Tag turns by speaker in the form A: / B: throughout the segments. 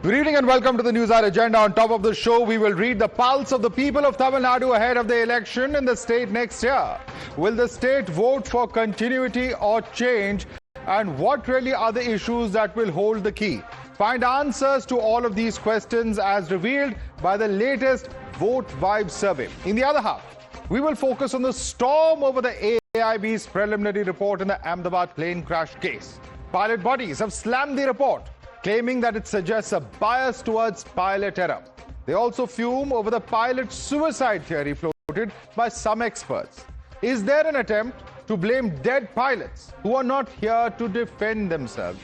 A: Good evening and welcome to the Newshour Agenda. On top of the show, we will read the pulse of the people of Tamil Nadu ahead of the election in the state next year. Will the state vote for continuity or change? And what really are the issues that will hold the key? Find answers to all of these questions as revealed by the latest Vote Vibe survey. In the other half, we will focus on the storm over the AIB's preliminary report in the Ahmedabad plane crash case. Pilot bodies have slammed the report, claiming that it suggests a bias towards pilot error. They also fume over the pilot suicide theory floated by some experts. Is there an attempt to blame dead pilots who are not here to defend themselves?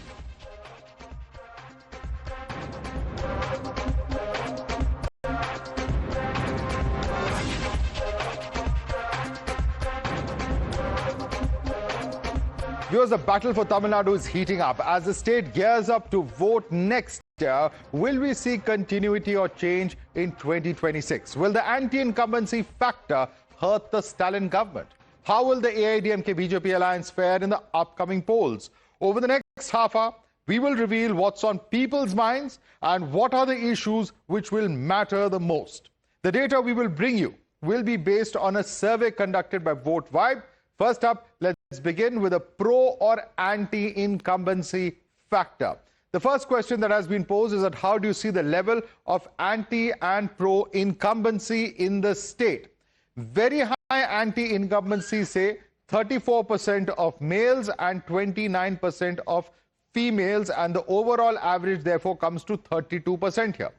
A: Viewers, the battle for Tamil Nadu is heating up. As the state gears up to vote next year, will we see continuity or change in 2026? Will the anti-incumbency factor hurt the Stalin government? How will the AIADMK BJP alliance fare in the upcoming polls? Over the next half hour, we will reveal what's on people's minds and what are the issues which will matter the most. The data we will bring you will be based on a survey conducted by Vote Vibe. First up, let's begin with a pro or anti-incumbency factor. The first question that has been posed is that how do you see the level of anti and pro-incumbency in the state? Very high anti-incumbency say 34% of males and 29% of females, and the overall average therefore comes to 32% here.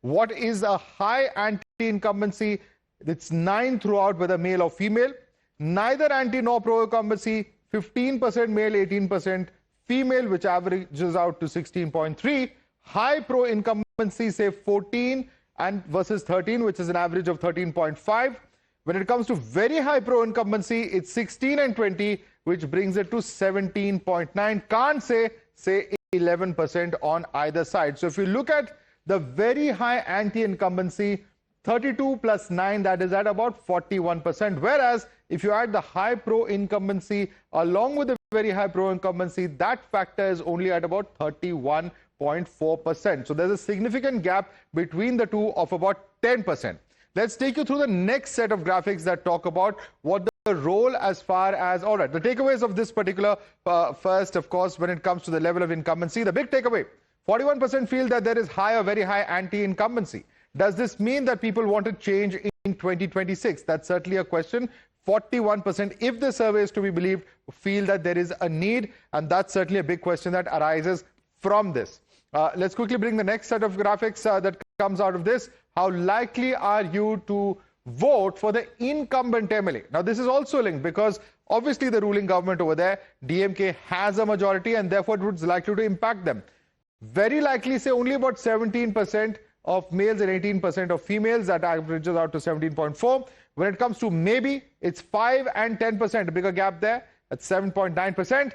A: What is a high anti-incumbency? It's 9 throughout, whether male or female. Neither anti nor pro-incumbency, 15% male, 18% female, which averages out to 16.3. High pro-incumbency, say 14 and versus 13, which is an average of 13.5. When it comes to very high pro-incumbency, it's 16 and 20, which brings it to 17.9. Can't say 11% on either side. So if you look at the very high anti-incumbency, 32 plus 9, that is at about 41%. Whereas if you add the high pro-incumbency along with the very high pro-incumbency, that factor is only at about 31.4%. So there's a significant gap between the two of about 10%. Let's take you through the next set of graphics that talk about what the role as far as, all right, the takeaways of this particular first, of course, when it comes to the level of incumbency. The big takeaway, 41% feel that there is high or very high anti-incumbency. Does this mean that people want to change in 2026? That's certainly a question. 41%, if the survey is to be believed, feel that there is a need, and that's certainly a big question that arises from this. Let's quickly bring the next set of graphics that comes out of this. How likely are you to vote for the incumbent MLA? Now, this is also linked because obviously the ruling government over there, DMK, has a majority and therefore it would likely to impact them. Very likely, say only about 17% of males and 18% of females, that averages out to 17.4. When it comes to maybe, it's 5 and 10%, a bigger gap there at 7.9%.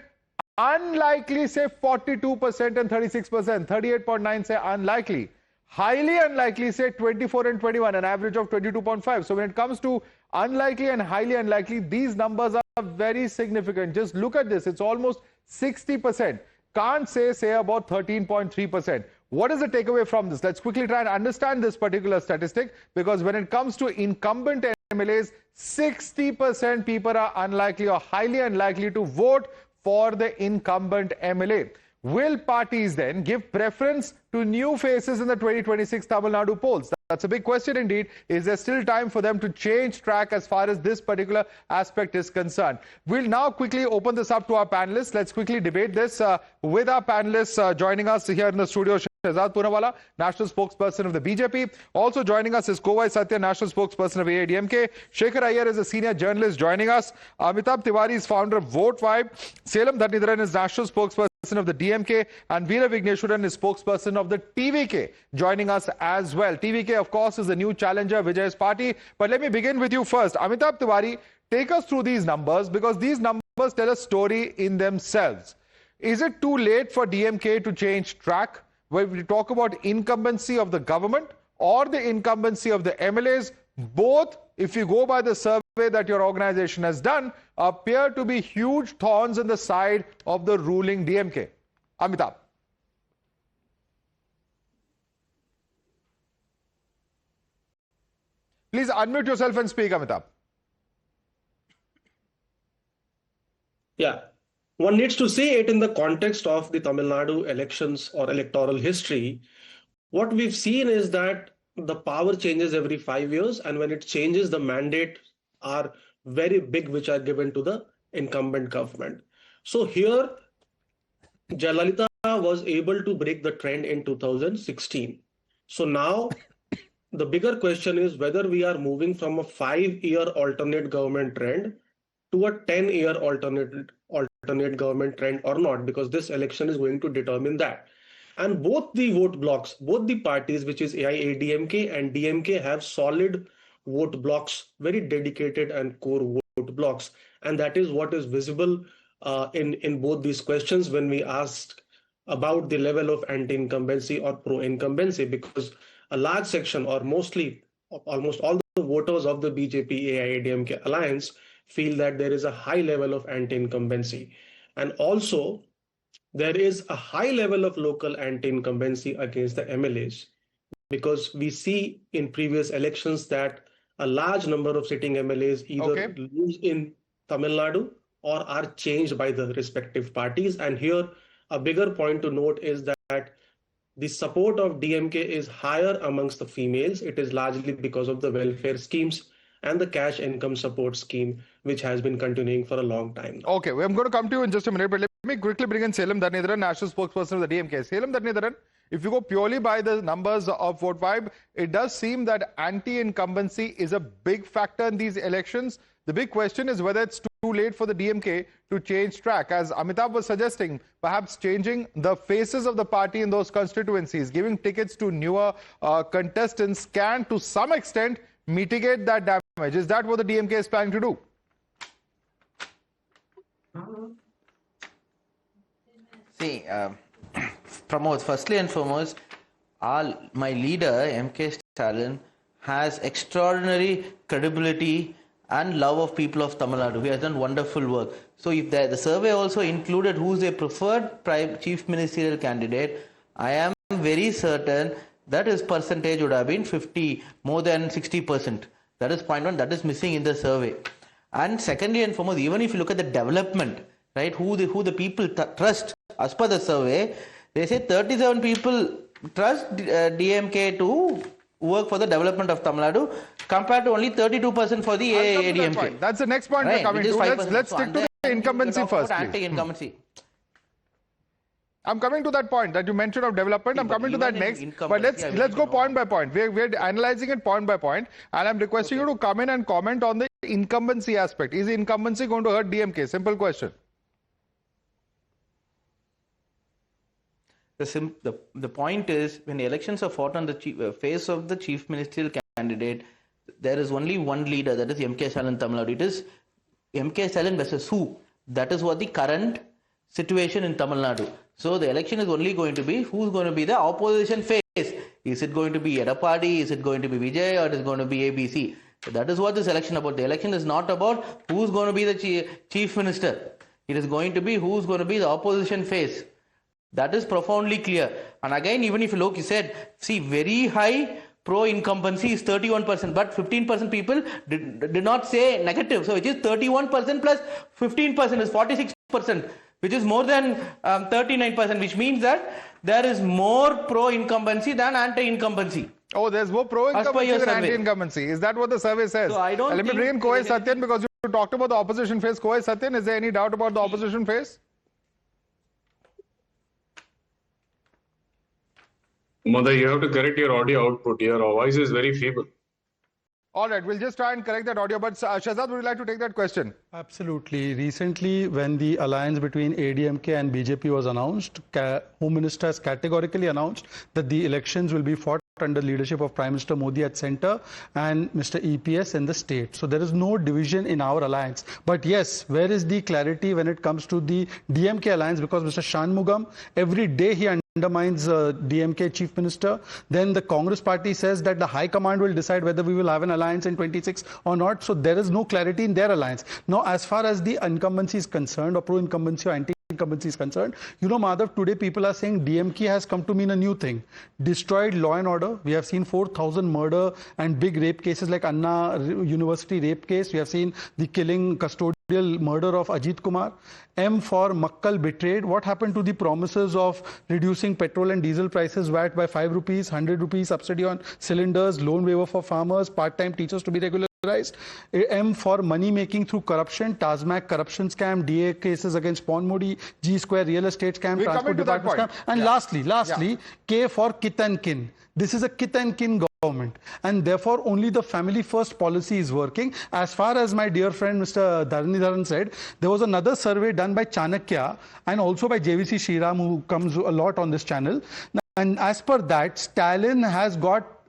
A: Unlikely, say 42% and 36%, 38.9 say unlikely. Highly unlikely, say 24 and 21, an average of 22.5. So when it comes to unlikely and highly unlikely, these numbers are very significant. Just look at this, it's almost 60%. Can't say about 13.3%. What is the takeaway from this? Let's quickly try and understand this particular statistic, because when it comes to incumbent MLAs, 60% people are unlikely or highly unlikely to vote for the incumbent MLA. Will parties then give preference to new faces in the 2026 Tamil Nadu polls? That's a big question indeed. Is there still time for them to change track as far as this particular aspect is concerned? We'll now quickly open this up to our panelists. Let's quickly debate this with our panelists joining us here in the studio. Shehzad Poonawala, national spokesperson of the BJP. Also joining us is Kovai Satya, national spokesperson of AIADMK. Shekhar Iyer is a senior journalist joining us. Amitabh Tiwari is founder of Vote Vibe. Selam Dhanidharan is national spokesperson of the DMK, and Veera Vigneshwaran is spokesperson of the TVK, joining us as well. TVK, of course, is the new challenger, Vijay's party. But let me begin with you first. Amitabh Tiwari, take us through these numbers, because these numbers tell a story in themselves. Is it too late for DMK to change track? When we talk about incumbency of the government or the incumbency of the MLAs, both, if you go by the survey that your organization has done, appear to be huge thorns in the side of the ruling DMK. Amitabh. Please unmute yourself and speak, Amitabh.
B: Yeah, one needs to see it in the context of the Tamil Nadu elections or electoral history. What we've seen is that the power changes every 5 years, and when it changes, the mandate are very big, which are given to the incumbent government. So here, Jayalalitha was able to break the trend in 2016. So now the bigger question is whether we are moving from a 5-year alternate government trend to a 10-year alternate government trend or not, because this election is going to determine that. And both the vote blocks, both the parties, which is AIADMK and DMK, have solid vote blocks, very dedicated and core vote blocks. And that is what is visible in both these questions when we ask about the level of anti-incumbency or pro-incumbency, because a large section, or mostly almost all the voters of the BJP AIADMK alliance, feel that there is a high level of anti-incumbency. And also, there is a high level of local anti-incumbency against the MLAs, because we see in previous elections that a large number of sitting MLAs either lose in Tamil Nadu or are changed by the respective parties. And here, a bigger point to note is that the support of DMK is higher amongst the females. It is largely because of the welfare schemes and the cash income support scheme, which has been continuing for a long time now.
A: Okay, I'm going to come to you in just a minute, but let me quickly bring in Selam Dhanidharan, national spokesperson of the DMK. Selam Dhanidharan, if you go purely by the numbers of vote vibe, it does seem that anti-incumbency is a big factor in these elections. The big question is whether it's too late for the DMK to change track. As Amitabh was suggesting, perhaps changing the faces of the party in those constituencies, giving tickets to newer contestants can, to some extent, mitigate that damage. Is that what the DMK is planning to do?
C: See, Pramod, firstly and foremost, my leader, MK Stalin, has extraordinary credibility and love of people of Tamil Nadu. He has done wonderful work. So if the survey also included who's their preferred chief ministerial candidate, I am very certain that his percentage would have been 50, more than 60%. That is point one, that is missing in the survey. And secondly and foremost, even if you look at the development, right, who the people trust, as per the survey, they say 37 people trust DMK to work for the development of Tamil Nadu, compared to only 32% for the AIADMK.
A: That's the next point we're coming to. Let's stick to the incumbency first, please.
C: Anti-incumbency.
A: I'm coming to that point that you mentioned of development. I'm coming to that next. But let's go point by point. We're analyzing it point by point. And I'm requesting you to come in and comment on the incumbency aspect. Is the incumbency going to hurt DMK? Simple question.
C: The point is, when the elections are fought on the face of the chief ministerial candidate, there is only one leader, that is MK Stalin Tamil Nadu. It is MK Stalin versus who? That is what the current situation in Tamil Nadu. So the election is only going to be who's going to be the opposition face. Is it going to be Edappadi? Is it going to be Vijay? Or it is going to be ABC? So that is what this election is about. The election is not about who's going to be the chief minister. It is going to be who's going to be the opposition face. That is profoundly clear. And again, even if you look, you said, see, very high pro-incumbency is 31%, but 15% people did not say negative. So which is 31% plus 15% is 46%, which is more than 39%, which means that there is more pro-incumbency than anti-incumbency.
A: Oh, there's more pro-incumbency than anti-incumbency. Is that what the survey says?
C: So I don't
A: Let me bring in Kohei Satyan, because you talked about the opposition face. Kohei Satyan, is there any doubt about the opposition face?
D: Mother, you have to correct your audio output. Your voice is very feeble.
A: All right, we'll just try and correct that audio. But Shahzad, would you like to take that question?
E: Absolutely. Recently, when the alliance between ADMK and BJP was announced, Home Minister has categorically announced that the elections will be fought under leadership of Prime Minister Modi at centre and Mr. EPS in the state. So there is no division in our alliance. But yes, where is the clarity when it comes to the DMK alliance? Because Mr. Shanmugam, every day he undermines DMK chief minister. Then the Congress party says that the high command will decide whether we will have an alliance in 26 or not. So there is no clarity in their alliance. Now, as far as the incumbency is concerned, or pro-incumbency or anti-incumbency incumbency is concerned. You know, Madhav, today people are saying DMK has come to mean a new thing. Destroyed law and order. We have seen 4,000 murder and big rape cases like Anna University rape case. We have seen the killing, custodial murder of Ajit Kumar. M for Makkal betrayed. What happened to the promises of reducing petrol and diesel prices, VAT by 5 rupees, 100 rupees subsidy on cylinders, loan waiver for farmers, part-time teachers to be regularized? M for money making through corruption, TASMAC corruption scam, DA cases against Pon Modi, G Square real estate scam,
A: We're
E: transport department scam. And lastly, K for kith and kin. This is a kith and kin government, and therefore only the family first policy is working. As far as my dear friend Mr. Dharanidharan said, there was another survey done by Chanakya and also by JVC Shriram, who comes a lot on this channel. And as per that, Stalin has got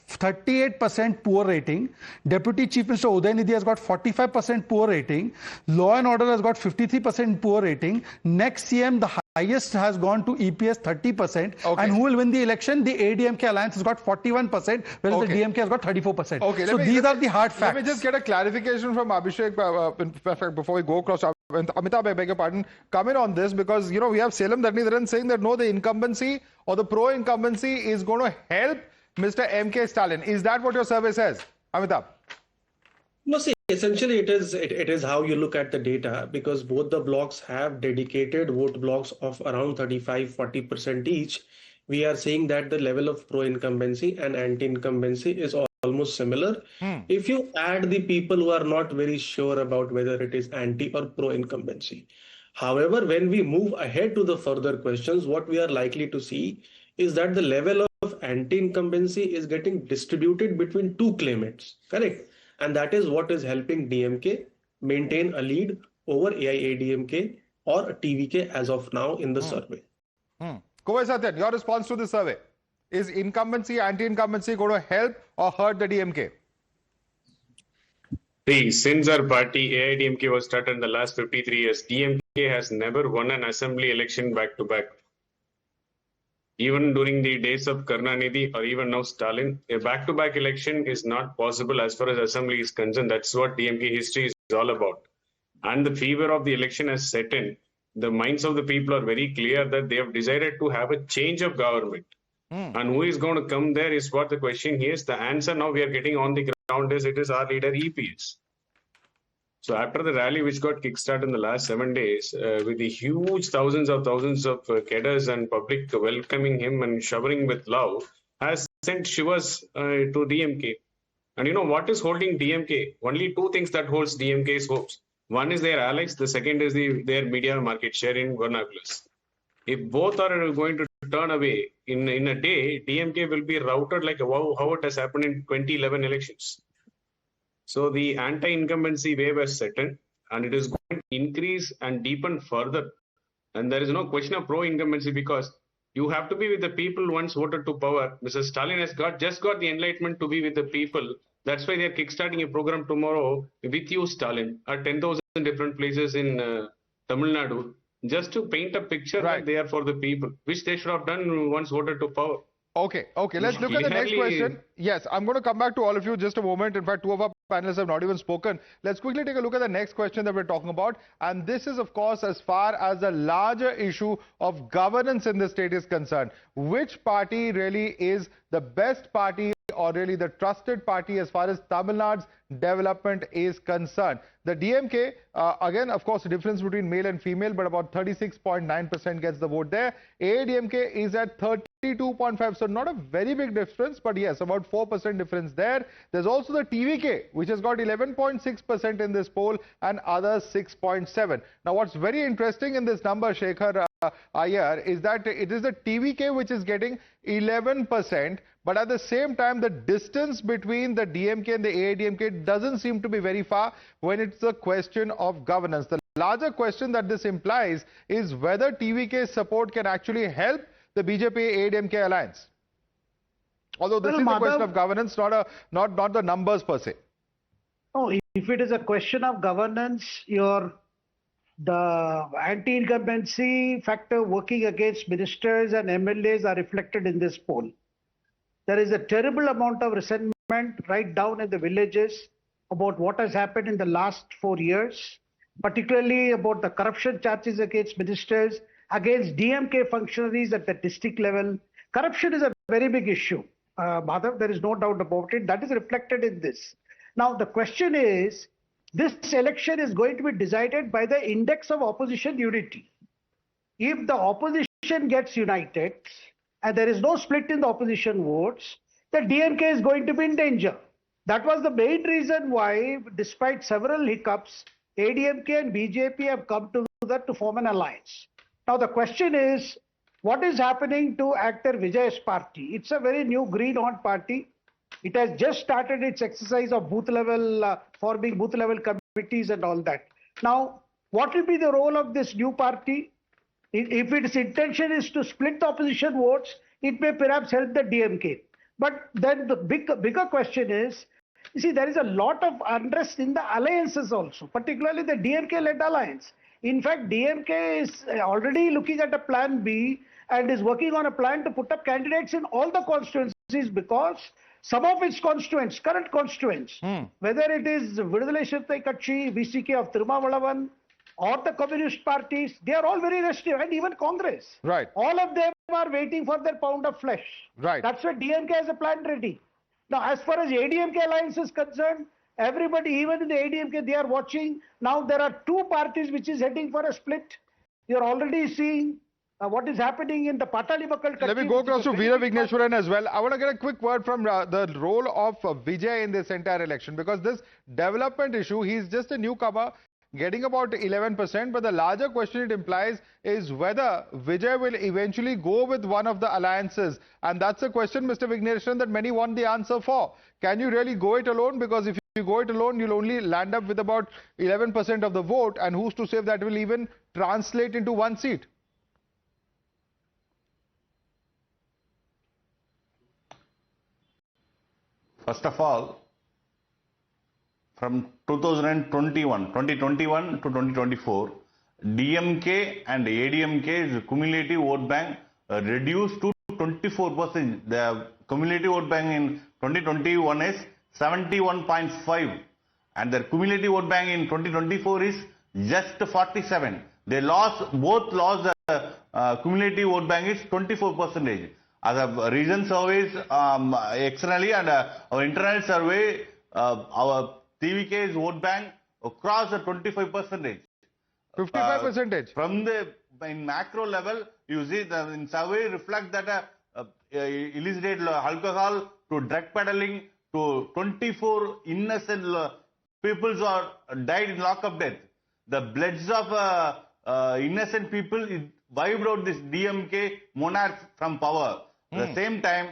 E: 38% poor rating. Deputy Chief Minister Udayanidhi has got 45% poor rating. Law and Order has got 53% poor rating. Next CM, the highest has gone to EPS 30%.
A: Okay.
E: And who will win the election? The AIADMK alliance has got 41%, whereas the DMK has got 34%.
A: Okay,
E: so these are the hard facts.
A: Let me just get a clarification from Abhishek in fact, before we go across. Amitabh, I beg your pardon, come in on this, because, you know, we have Salem Dharanidharan saying that no, the incumbency or the pro-incumbency is going to help Mr. MK Stalin. Is that what your survey says, Amitabh?
B: No, see, essentially it is how you look at the data, because both the blocks have dedicated vote blocks of around 35-40% each. We are saying that the level of pro-incumbency and anti-incumbency is almost similar. If you add the people who are not very sure about whether it is anti or pro-incumbency. However, when we move ahead to the further questions, what we are likely to see is that the level of anti-incumbency is getting distributed between two claimants, correct? And that is what is helping DMK maintain a lead over AIADMK or TVK as of now in the survey.
A: Kuwait Satyan, your response to this survey. Is incumbency, anti-incumbency going to help or hurt the DMK?
D: See, since our party AIADMK was started in the last 53 years, DMK has never won an assembly election back to back. Even during the days of Karunanidhi or even now Stalin, a back-to-back election is not possible as far as assembly is concerned. That's what DMK history is all about. And the fever of the election has set in. The minds of the people are very clear that they have decided to have a change of government. And who is going to come there is what the question is. The answer now we are getting on the ground is it is our leader EPS. So after the rally which got kickstarted in the last 7 days, with the huge thousands of cadres and public welcoming him and showering with love, has sent shivers to DMK. And you know what is holding DMK? Only two things that holds DMK's hopes. One is their allies, the second is their media market share in vernaculars. If both are going to turn away in a day, DMK will be routed like how it has happened in 2011 elections. So the anti-incumbency wave has set in, and it is going to increase and deepen further. And there is no question of pro-incumbency, because you have to be with the people once voted to power. Mr. Stalin has just got the enlightenment to be with the people. That's why they are kickstarting a program tomorrow with you, Stalin, at 10,000 different places in Tamil Nadu, just to paint a picture that they are for the people, which they should have done once voted to power.
A: Okay, let's look at the next question. Yes, I'm going to come back to all of you in just a moment. In fact, two of our panelists have not even spoken. Let's quickly take a look at the next question that we're talking about. And this is, of course, as far as the larger issue of governance in the state is concerned. Which party really is the best party or really the trusted party as far as Tamil Nadu's development is concerned? The DMK, again, of course, the difference between male and female, but about 36.9% gets the vote there. AIADMK is at 32.5%, so not a very big difference, but yes, about 4% difference there. There's also the TVK, which has got 11.6% in this poll, and others 6.7%. Now, what's very interesting in this number, Shekhar Iyer, is that it is the TVK which is getting 11%, but at the same time, the distance between the DMK and the AIADMK doesn't seem to be very far when it's a question of governance. The larger question that this implies is whether TVK's support can actually help the BJP-AIADMK alliance. Although this is a question of governance, not the numbers per se.
F: No, if it is a question of governance, the anti-incumbency factor working against ministers and MLAs are reflected in this poll. There is a terrible amount of resentment right down in the villages about what has happened in the last 4 years. particularly about the corruption charges against ministers, against DMK functionaries at the district level. Corruption is a very big issue, Madhav, there is no doubt about it. That is reflected in this. Now, the question is, this election is going to be decided by the index of opposition unity. If the opposition gets united and there is no split in the opposition votes, the DMK is going to be in danger. That was the main reason why, despite several hiccups, ADMK and BJP have come together to form an alliance. Now the question is, what is happening to actor Vijay's party? It's a very new green-horn party. It has just started its exercise of booth level, forming booth level committees and all that. Now, what will be the role of this new party? If its intention is to split the opposition votes, it may perhaps help the DMK. But then the bigger question is, you see, there is a lot of unrest in the alliances also, particularly the DMK-led alliance. In fact, DMK is already looking at a plan B and is working on a plan to put up candidates in all the constituencies, because some of its constituents, current constituents, whether it is Vidudalai Chiruttai Katchi, VCK of Tirumavalavan, or the Communist parties, they are all very restive, and even Congress.
A: Right.
F: All of them are waiting for their pound of flesh.
A: Right.
F: That's why DMK has a plan ready. Now, as far as ADMK alliance is concerned, everybody, even in the ADMK, they are watching. Now, there are two parties which is heading for a split. You're already seeing what is happening in the Patali Bakkal.
A: Let me go across to Veera Vigneshwaran as well. I want to get a quick word from the role of Vijay in this entire election, because this development issue, he's just a newcomer, getting about 11%, but the larger question it implies is whether Vijay will eventually go with one of the alliances. And that's a question, Mr. Vigneshwaran, that many want the answer for. Can you really go it alone? Because if you go it alone, you'll only land up with about 11% of the vote. And who's to say if that will even translate into one seat?
G: First of all, from 2021 to 2024, DMK and ADMK's cumulative vote bank reduced to 24%. The cumulative vote bank in 2021 is 71.5, and their cumulative vote bank in 2024 is just 47. They both lost the cumulative vote bank is 24%. As a recent surveys externally and our internal survey, our TVK's vote bank across the 25%.
A: 55%.
G: From the in macro level, you see the in survey reflect that illicit alcohol to drug peddling to 24 innocent people who are died in lockup death. The bloods of innocent people wiped out this DMK monarchs from power. At the same time,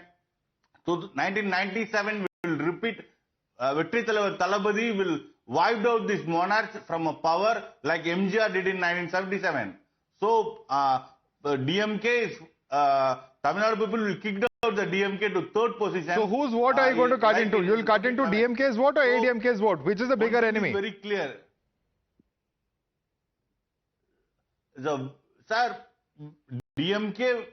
G: to 1997 will repeat. Vetri Talabadi will wipe out this monarchs from a power like MGR did in 1977. So, the DMK is, Tamil Nadu people will kick out the DMK to third position.
A: So, whose vote are you going to cut into? You will cut into DMK's vote or ADMK's vote? Which is the bigger enemy?
G: Very clear. So, sir, DMK,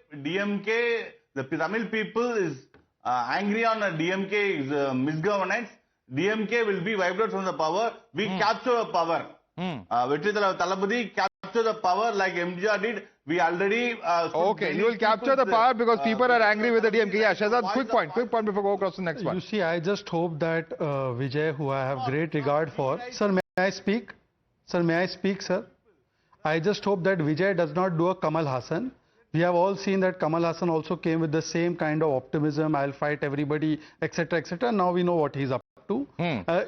G: the Tamil people is angry on DMK's misgovernance. DMK will be wiped out from the power. We capture the power. Vetri Talabadi capture the power like MGR did. We already...
A: okay, you will capture the power because people are angry with the DMK. Yeah, Shahzad, quick point before we go across to the next one.
E: You see, I just hope that Vijay, who I have great regard for... Sir, may I speak? Sir, may I speak, sir? I just hope that Vijay does not do a Kamal Hassan. We have all seen that Kamal Hassan also came with the same kind of optimism, I'll fight everybody, etc., etc. Now we know what he's up to.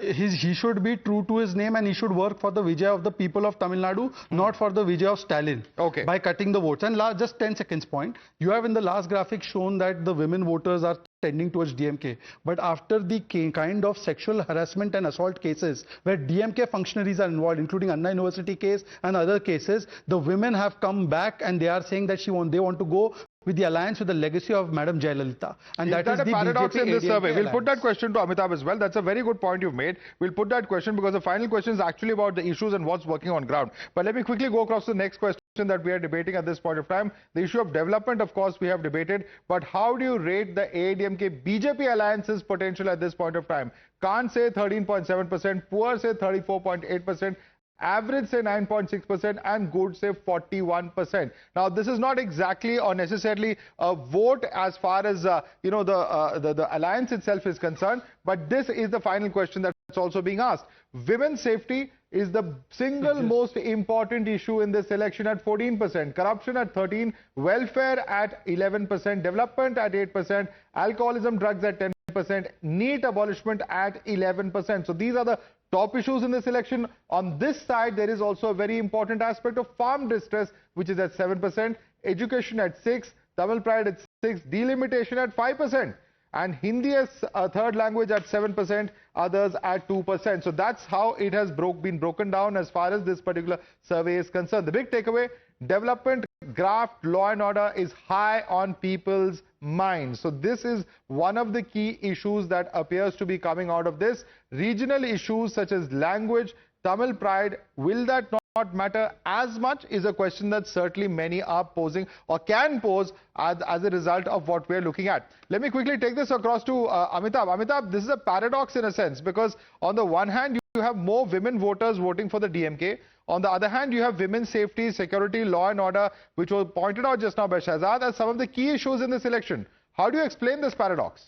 E: He should be true to his name and he should work for the Vijay of the people of Tamil Nadu, not for the Vijay of Stalin.
A: Okay.
E: By cutting the votes. And just 10 seconds point, you have in the last graphic shown that the women voters are tending towards DMK. But after the kind of sexual harassment and assault cases where DMK functionaries are involved, including Anna University case and other cases, the women have come back and they are saying that they want to go with the alliance with the legacy of Madam Jayalalitha. And
A: Is that a paradox in this survey? We'll put that question to Amitabh as well. That's a very good point you've made. We'll put that question because the final question is actually about the issues and what's working on ground. But let me quickly go across to the next question that we are debating at this point of time. The issue of development, of course, we have debated. But how do you rate the AIADMK BJP alliance's potential at this point of time? Can't say 13.7%, poor say 34.8%. average say 9.6%, and good say 41%. Now, this is not exactly or necessarily a vote as far as the alliance itself is concerned, but this is the final question that's also being asked. Women's safety is the single most important issue in this election at 14%, corruption at 13%, welfare at 11%, development at 8%, alcoholism, drugs at 10%, NEET abolishment at 11%. So these are the top issues in this election. On this side, there is also a very important aspect of farm distress, which is at 7%, education at 6%, Tamil pride at 6%, delimitation at 5%. And Hindi as a third language at 7%, others at 2%. So that's how it has been broken down as far as this particular survey is concerned. The big takeaway, development, graft, law and order is high on people's minds. So this is one of the key issues that appears to be coming out of this. Regional issues such as language, Tamil pride, will that not matter as much is a question that certainly many are posing or can pose as a result of what we're looking at. Let me quickly take this across to Amitabh. Amitabh, this is a paradox in a sense, because on the one hand, you have more women voters voting for the DMK. On the other hand, you have women's safety, security, law and order, which was pointed out just now by Shahzad as some of the key issues in this election. How do you explain this paradox?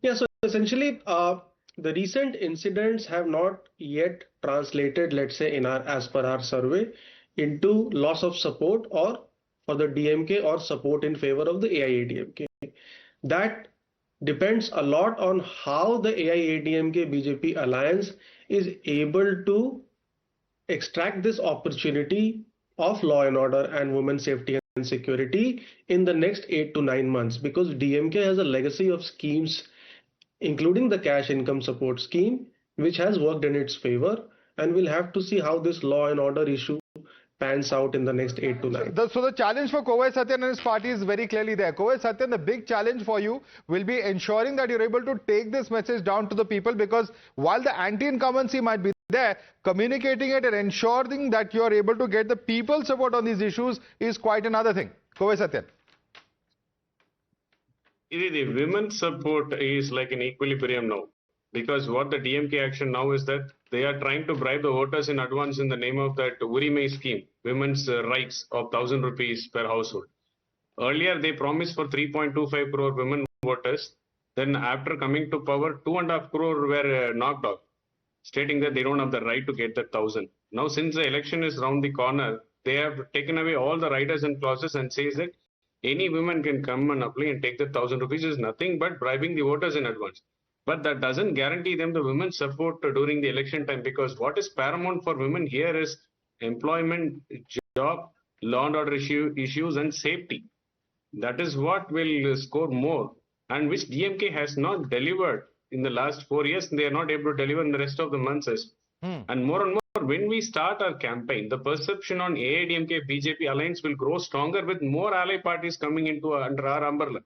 B: Yeah, so essentially, the recent incidents have not yet translated, let's say, as per our survey, into loss of support or for the DMK or support in favor of the AIADMK. That depends a lot on how the AIADMK BJP alliance is able to extract this opportunity of law and order and women's safety and security in the next 8 to 9 months, because DMK has a legacy of schemes, including the cash income support scheme, which has worked in its favor, and we'll have to see how this law and order issue pans out in the next 8 to 9.
A: So the challenge for Kovai Satyan and his party is very clearly there. Kovai Satyan, the big challenge for you will be ensuring that you're able to take this message down to the people, because while the anti-incumbency might be there, communicating it and ensuring that you're able to get the people's support on these issues is quite another thing. Kovai Satyan.
D: The women's support is like an equilibrium now, because what the DMK action now is that they are trying to bribe the voters in advance in the name of that Urimai scheme, women's rights of 1,000 rupees per household. Earlier, they promised for 3.25 crore women voters. Then after coming to power, 2.5 crore were knocked off, stating that they don't have the right to get that 1,000. Now, since the election is round the corner, they have taken away all the riders and clauses and says that any woman can come and apply and take the 1,000 rupees is nothing but bribing the voters in advance. But that doesn't guarantee them the women's support during the election time, because what is paramount for women here is employment, job, law and order issues and safety. That is what will score more, and which DMK has not delivered in the last 4 years. They are not able to deliver in the rest of the months. And more, when we start our campaign, the perception on AIADMK BJP alliance will grow stronger with more ally parties coming into under our umbrella.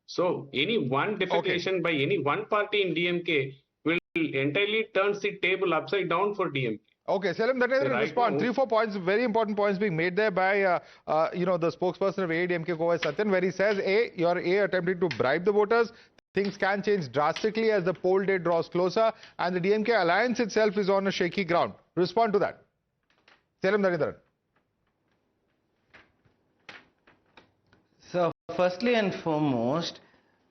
D: So any one defecation by any one party in DMK will entirely turns the table upside down for DMK.
A: Okay, Selim, that is a response. 3-4 points, very important points being made there by the spokesperson of AIADMK, Kovai Satyan, where he says, you're attempting to bribe the voters. Things can change drastically as the poll day draws closer, and the DMK alliance itself is on a shaky ground. Respond to that. Selim Dhanidharan.
C: So, firstly and foremost,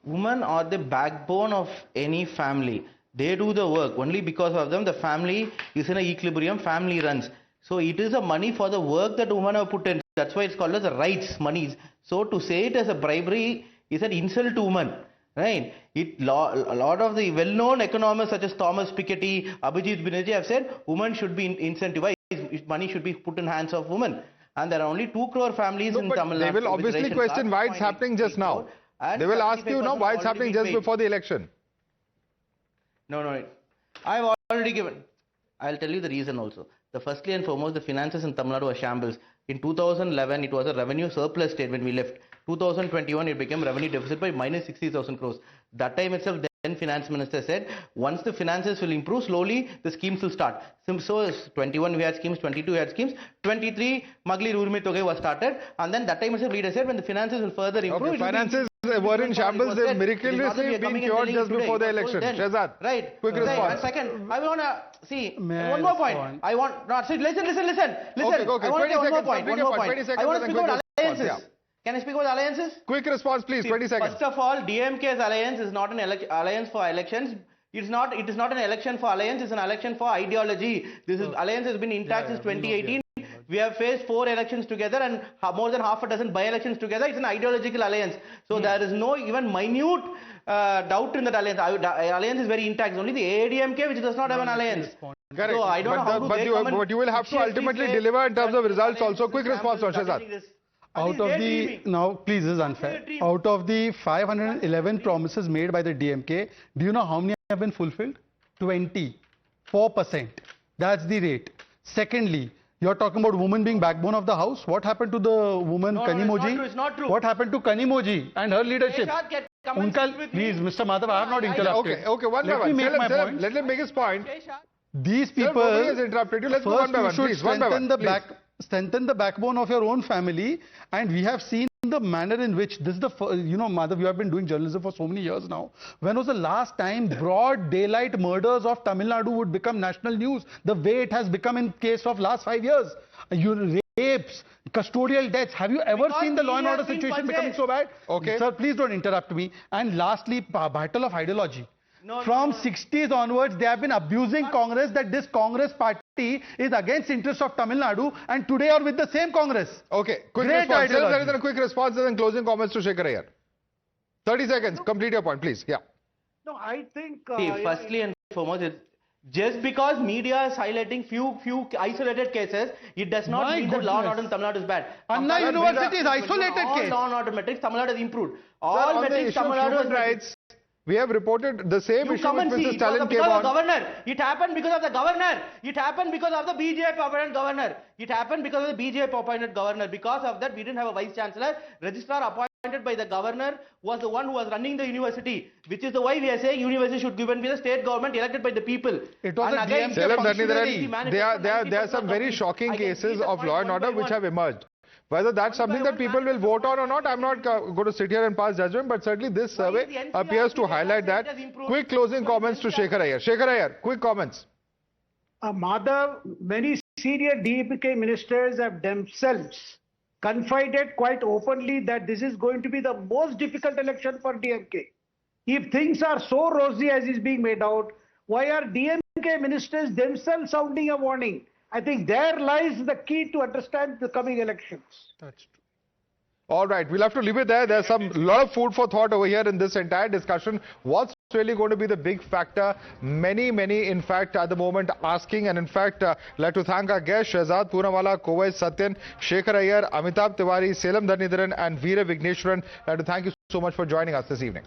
C: women are the backbone of any family. They do the work. Only because of them, the family is in an equilibrium, family runs. So, it is a money for the work that women have put in. That's why it's called as the rights, monies. So, to say it as a bribery is an insult to women. Right? A lot of the well-known economists such as Thomas Piketty, Abhijit Banerjee have said women should be incentivized. Money should be put in hands of women. And there are only 2 crore families in Tamil Nadu.
A: They will obviously question why it's happening just now. They will ask you, why it's happening just before the election.
C: No. I've already given. I'll tell you the reason also. Firstly and foremost, the finances in Tamil Nadu are shambles. In 2011, it was a revenue surplus state when we left. 2021, it became revenue deficit by minus 60,000 crores. That time itself, then finance minister said, once the finances will improve, slowly the schemes will start. So 21 we had schemes, 22 we had schemes, 23 Magli Urmi Togai was started, and then that time itself leader said when the finances will further improve.
A: Okay, finances were in shambles. They miraculously been cured just before the election. Shehzad,
C: right.
A: Quick response.
C: Right. And second, I want to see
E: May
C: one
E: I
C: more point.
E: respond?
C: I want not see. Listen.
A: Okay.
C: I want to say one more point.
A: 20 seconds.
C: I want to speak about alliances.
A: Yeah.
C: Can I speak about alliances?
A: Quick response, please. 20 seconds.
C: First of all, DMK's alliance is not an alliance for elections. It is not an election for alliance. It's an election for ideology. This alliance has been intact since 2018. We have faced 4 elections together and more than half a dozen by-elections together. It's an ideological alliance. So there is no even minute doubt in that alliance. Alliance is very intact. Only the AIADMK which does not have an alliance.
A: Correct.
C: So I don't know how
A: but you will have to ultimately deliver in terms of results also. Quick response on Shehzad.
E: Out of the, now please, this is unfair. Out of the 511 promises made by the DMK, do you know how many have been fulfilled? 24%. That's the rate. Secondly, you're talking about women being backbone of the house. What happened to the woman Kanimoji?
C: It's not true.
E: What happened to Kanimoji and her leadership? Please, Mr. Madhav, I have not interrupted.
A: Okay, one by one. Let him make his point.
E: These people,
A: has interrupted you. Let's go one by one, please.
E: Strengthen the backbone of your own family, and we have seen the manner in which this is the, Madhav, you have been doing journalism for so many years now. When was the last time broad daylight murders of Tamil Nadu would become national news? The way it has become in case of last 5 years. Rapes, custodial deaths. Have you ever seen the law and order situation becoming so bad?
A: Okay.
E: Sir, please don't interrupt me. And lastly, battle of ideology. From 60s onwards, they have been abusing Congress, that this Congress party is against interests of Tamil Nadu, and today are with the same Congress.
A: Okay, quick
E: Great
A: response.
E: ideology.
A: There is a quick response and closing comments to Shekhar Iyer. 30 seconds. Complete your point, please. Yeah.
F: No, I think.
C: Firstly and foremost, just because media is highlighting few isolated cases, it does not mean that law and order in Tamil Nadu is bad.
E: Anna University is isolated
C: all
E: case.
C: Law and order metrics, Tamil Nadu has improved.
A: Sir,
C: All
A: on the
C: metrics,
A: issue
C: Tamil
A: of
C: Nadu
A: human rights, we have reported the same
C: You
A: issue
C: come
A: which
C: and see,
A: Mr.
C: it was
A: Stalin came
C: because of
A: on.
C: the governor. It happened because of the governor. It happened because of the BJP appointed governor. It happened because of the BJP appointed governor. Because of that, we didn't have a vice chancellor. Registrar appointed by the governor was the one who was running the university, which is the why we are saying university should given be the state government elected by the people.
E: It was
C: and
E: a
C: again,
E: DMK
C: functionary.
A: There are some very shocking cases of law and order which have emerged. Whether that's something that people will vote on or not, I'm not going to sit here and pass judgment, but certainly this survey appears to highlight that. Quick closing comments to Shekhar Iyer. Shekhar Iyer, quick comments.
F: Madhav, many senior DMK ministers have themselves confided quite openly that this is going to be the most difficult election for DMK. If things are so rosy as is being made out, why are DMK ministers themselves sounding a warning? I think there lies the key to understand the coming elections.
E: That's true.
A: All right, we'll have to leave it there. There's a lot of food for thought over here in this entire discussion. What's really going to be the big factor? Many, in fact, at the moment asking. And in fact, I'd like to thank our guests, Shehzad Poonawala, Kovai Satyan, Shekhar Iyer, Amitabh Tiwari, Selam Dhanidharan, and Veera Vigneshwaran. I'd like to thank you so much for joining us this evening.